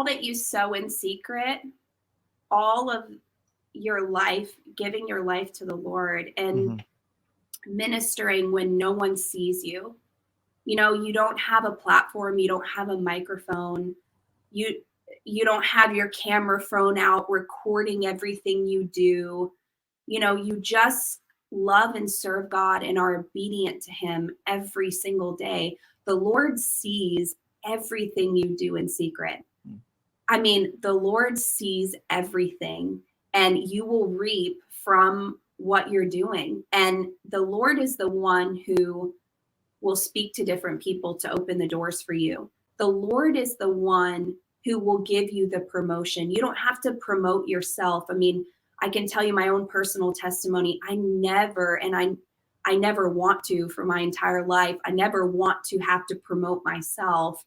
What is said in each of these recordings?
that you sow in secret, all of your life, giving your life to the Lord and ministering when no one sees you. You know, you don't have a platform, you don't have a microphone, you don't have your camera phone out recording everything you do. You know, you just love and serve God and are obedient to him every single day. The Lord sees everything you do in secret. I mean, the Lord sees everything, and you will reap from what you're doing. And the Lord is the one who will speak to different people to open the doors for you. The Lord is the one who will give you the promotion. You don't have to promote yourself. I mean, I can tell you my own personal testimony. I never want to for my entire life. I never want to have to promote myself.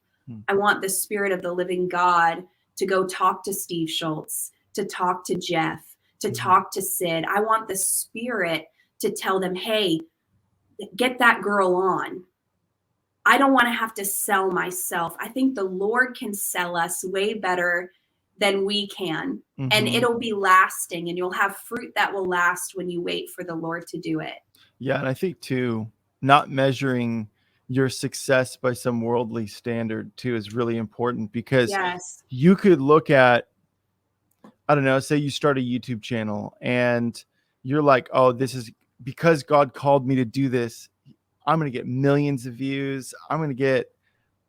I want the Spirit of the living God to go talk to Steve Schultz, to talk to Jeff, to talk to Sid. I want the Spirit to tell them, hey, get that girl on. I don't want to have to sell myself. I think the Lord can sell us way better than we can. And it'll be lasting, and you'll have fruit that will last when you wait for the Lord to do it. Yeah. And I think too, not measuring your success by some worldly standard too is really important, because you could look at, I don't know, say you start a YouTube channel and you're like, oh, this is because God called me to do this. I'm going to get millions of views. I'm going to get,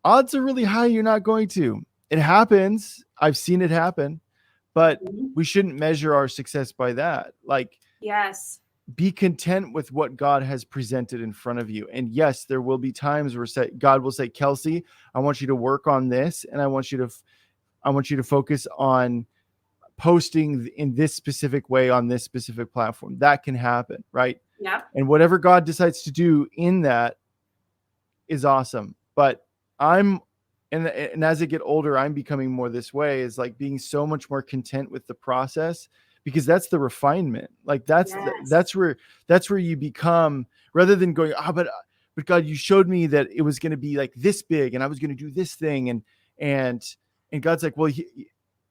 odds are really high you're not going to. It happens. I've seen it happen, but we shouldn't measure our success by that. Like, be content with what God has presented in front of you. And yes, there will be times where God will say, Kelsey, I want you to work on this. And I want you to focus on posting in this specific way on this specific platform. That can happen. Right. Yeah. And whatever God decides to do in that is awesome. But and as I get older, I'm becoming more this way, is like being so much more content with the process, because that's the refinement. Like that's where you become, rather than going, but God, you showed me that it was going to be like this big and I was going to do this thing. And God's like, well,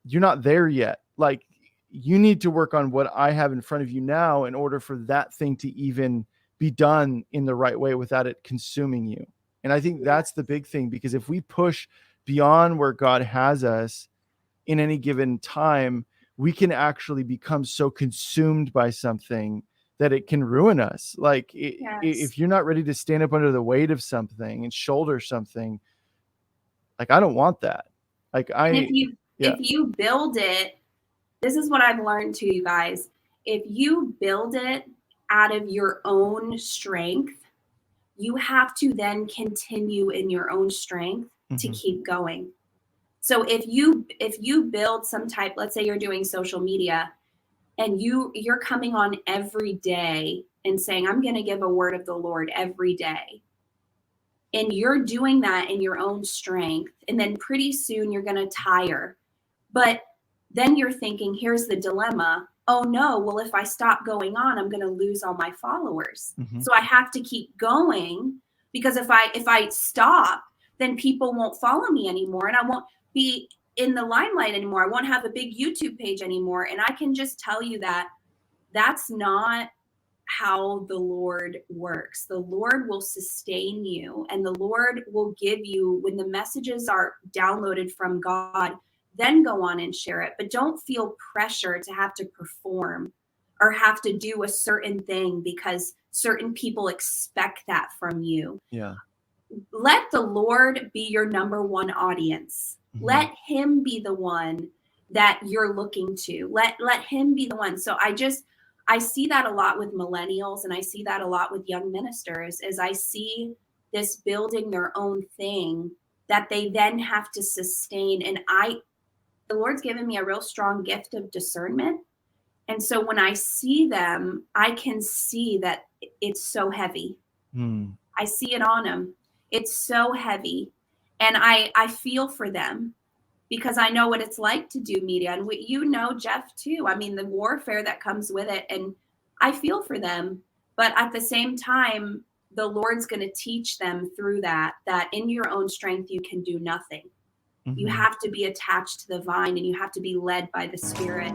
you're not there yet. Like, you need to work on what I have in front of you now in order for that thing to even be done in the right way without it consuming you. And I think that's the big thing, because if we push beyond where God has us in any given time, we can actually become so consumed by something that it can ruin us. Like if you're not ready to stand up under the weight of something and shoulder something, like, I don't want that. Like if you build it, this is what I've learned too, you guys. If you build it out of your own strength, you have to then continue in your own strength to keep going. So if you build some type, let's say you're doing social media and you're coming on every day and saying, I'm going to give a word of the Lord every day. And you're doing that in your own strength. And then pretty soon you're going to tire. But then you're thinking, here's the dilemma. Oh no, well, if I stop going on, I'm going to lose all my followers. So I have to keep going, because if I stop, then people won't follow me anymore, and I won't be in the limelight anymore. I won't have a big YouTube page anymore. And I can just tell you that that's not how the Lord works. The Lord will sustain you, and the Lord will give you, when the messages are downloaded from God, then go on and share it. But don't feel pressure to have to perform or have to do a certain thing because certain people expect that from you. Yeah. Let the Lord be your number one audience. Let him be the one that you're looking to. Let him be the one. So I see that a lot with millennials, and I see that a lot with young ministers, is I see this building their own thing that they then have to sustain. And the Lord's given me a real strong gift of discernment. And so when I see them, I can see that it's so heavy. I see it on them. It's so heavy. And I feel for them, because I know what it's like to do media. And Jeff, too. I mean, the warfare that comes with it. And I feel for them. But at the same time, the Lord's going to teach them through that in your own strength, you can do nothing. You have to be attached to the vine, and you have to be led by the Spirit.